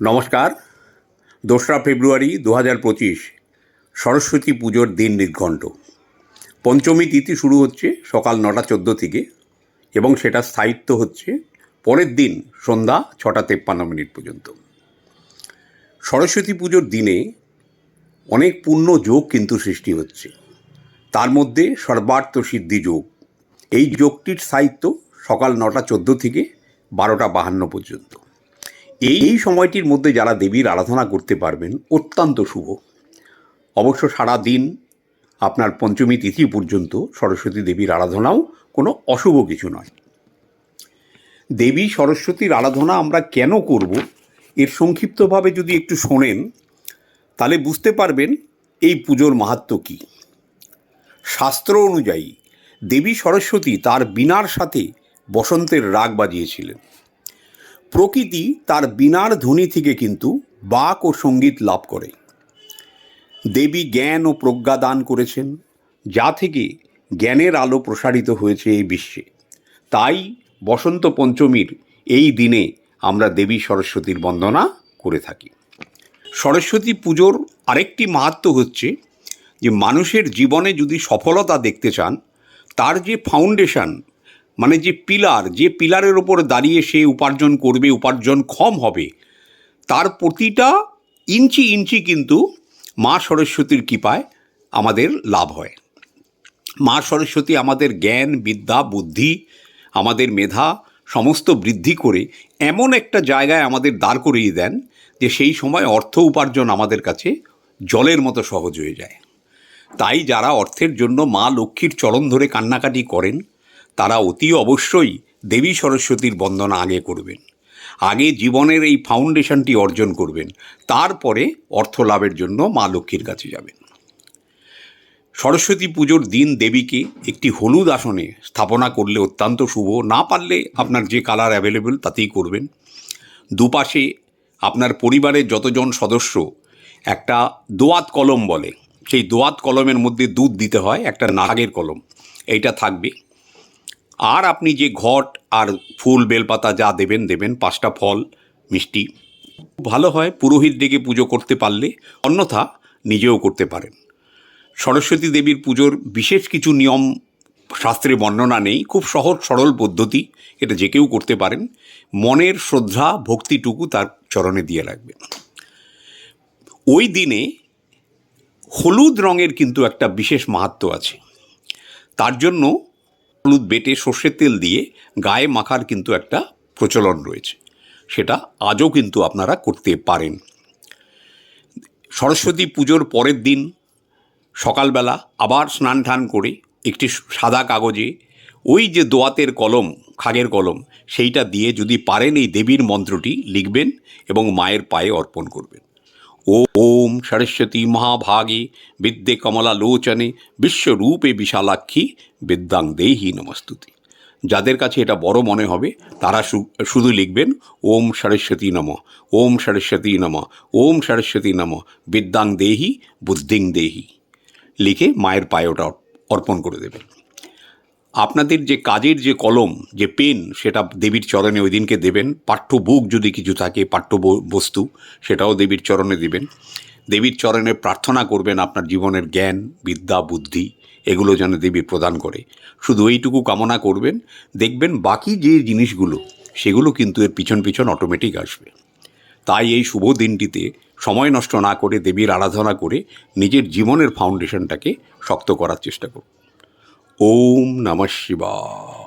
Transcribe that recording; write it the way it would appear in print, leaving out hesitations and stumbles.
নমস্কার। 2রা ফেব্রুয়ারি 2025 সরস্বতী পুজোর দিন নির্ঘণ্ট। পঞ্চমী তিথি শুরু হচ্ছে সকাল 9:14 থেকে এবং সেটা স্থায়িত্ব হচ্ছে পরের দিন সন্ধ্যা 6:53 পর্যন্ত। সরস্বতী পুজোর দিনে অনেক পুণ্য যোগ কিন্তু সৃষ্টি হচ্ছে। তার মধ্যে সর্বার্থ সিদ্ধি যোগ, এই যোগটির স্থায়িত্ব সকাল 9:14 থেকে 12:52 পর্যন্ত। এই সময়টির মধ্যে যারা দেবীর আরাধনা করতে পারবেন অত্যন্ত শুভ। অবশ্য সারা দিন আপনার পঞ্চমী তিথি পর্যন্ত সরস্বতী দেবীর আরাধনাও কোনো অশুভ কিছু নয়। দেবী সরস্বতীর আরাধনা আমরা কেন করব এর সংক্ষিপ্তভাবে যদি একটু শোনেন তাহলে বুঝতে পারবেন এই পুজোর মাহাত্ম্য কী। শাস্ত্র অনুযায়ী দেবী সরস্বতী তার বীণার সাথে বসন্তের রাগ বাজিয়েছিলেন। প্রকৃতি তার বীণার ধ্বনি থেকে কিন্তু বাক ও সঙ্গীত লাভ করে। দেবী জ্ঞান ও প্রজ্ঞা দান করেছেন, যা থেকে জ্ঞানের আলো প্রসারিত হয়েছে এই বিশ্বে। তাই বসন্ত পঞ্চমীর এই দিনে আমরা দেবী সরস্বতীর বন্দনা করে থাকি। সরস্বতী পুজোর আরেকটি মাহাত্ম্য হচ্ছে যে মানুষের জীবনে যদি সফলতা দেখতে চান, তার যে ফাউন্ডেশন মানে যে পিলারের ওপর দাঁড়িয়ে সে উপার্জন করবে, উপার্জনক্ষম হবে, তার প্রতিটা ইঞ্চি ইঞ্চি কিন্তু মা সরস্বতীর কৃপায় আমাদের লাভ হয়। মা সরস্বতী আমাদের জ্ঞান, বিদ্যা, বুদ্ধি, আমাদের মেধা সমস্ত বৃদ্ধি করে এমন একটা জায়গায় আমাদের দাঁড় করিয়ে দেন যে সেই সময় অর্থ উপার্জন আমাদের কাছে জলের মতো সহজ হয়ে যায়। তাই যারা অর্থের জন্য মা লক্ষ্মীর চরণ ধরে কান্নাকাটি করেন তারা অতি অবশ্যই দেবী সরস্বতীর বন্দনা আগে করবেন। আগে জীবনের এই ফাউন্ডেশনটি অর্জন করবেন, তারপরে অর্থ লাভের জন্য মা লক্ষ্মীর কাছে যাবেন। সরস্বতী পুজোর দিন দেবীকে একটি হলুদ আসনে স্থাপনা করলে অত্যন্ত শুভ। না পারলে আপনার যে কালার অ্যাভেলেবল তাতেই করবেন। দুপাশে আপনার পরিবারের যতজন সদস্য একটা দোয়াত কলম বলে, সেই দোয়াত কলমের মধ্যে দুধ দিতে হয়, একটা নাগের কলম, এইটা থাকবে। আর আপনি যে ঘট আর ফুল বেলপাতা যা দেবেন 5টা ফল মিষ্টি। ভালো হয় পুরোহিত ডেকে পুজো করতে পারলে, অন্যথা নিজেও করতে পারেন। সরস্বতী দেবীর পুজোর বিশেষ কিছু নিয়ম শাস্ত্রে বর্ণনা নেই, খুব সহজ সরল পদ্ধতি, এটা যে কেউ করতে পারেন। মনের শ্রদ্ধা ভক্তিটুকু তার চরণে দিয়ে রাখবেন। ওই দিনে হলুদ রঙের কিন্তু একটা বিশেষ মাহাত্ম্য আছে। তার জন্য হলুদ বেটে সর্ষের তেল দিয়ে গায়ে মাখার কিন্তু একটা প্রচলন রয়েছে, সেটা আজও কিন্তু আপনারা করতে পারেন। সরস্বতী পুজোর পরের দিন সকালবেলা আবার স্নান টান করে একটি সাদা কাগজে ওই যে দোয়াতের কলম, খাগের কলম, সেইটা দিয়ে যদি পারেন এই দেবীর মন্ত্রটি লিখবেন এবং মায়ের পায়ে অর্পণ করবেন। ওম সরস্বতী মহাভাগে বিদ্যে কমলা লোচনে বিশ্বরূপে বিশালাক্ষী বিদ্যাং দেহি নমস্তুতে। যাদের কাছে এটা বড় মনে হবে তারা শুধু লিখবেন ওম সরস্বতী নমঃ, ওম সরস্বতী নমঃ, ওম সরস্বতী নমঃ বিদ্যাং দেহি বুদ্ধিং দেহি, লিখে মায়ের পায়ে ওটা অর্পণ করে দেবেন। আপনাদের যে কাজের যে কলম, যে পেন, সেটা দেবীর চরণে ওই দিনকে দেবেন। পাঠ্য বুক যদি কিছু থাকে, পাঠ্য বস্তু, সেটাও দেবীর চরণে দেবেন। দেবীর চরণে প্রার্থনা করবেন আপনার জীবনের জ্ঞান, বিদ্যা, বুদ্ধি এগুলো যেন দেবী প্রদান করে, শুধু এইটুকু কামনা করবেন। দেখবেন বাকি যে জিনিসগুলো সেগুলো কিন্তু এর পিছন অটোমেটিক আসবে। তাই এই শুভ দিনটিতে সময় নষ্ট না করে দেবীর আরাধনা করে নিজের জীবনের ফাউন্ডেশনটাকে শক্ত করার চেষ্টা করুন। ওম নমঃ শিবায়।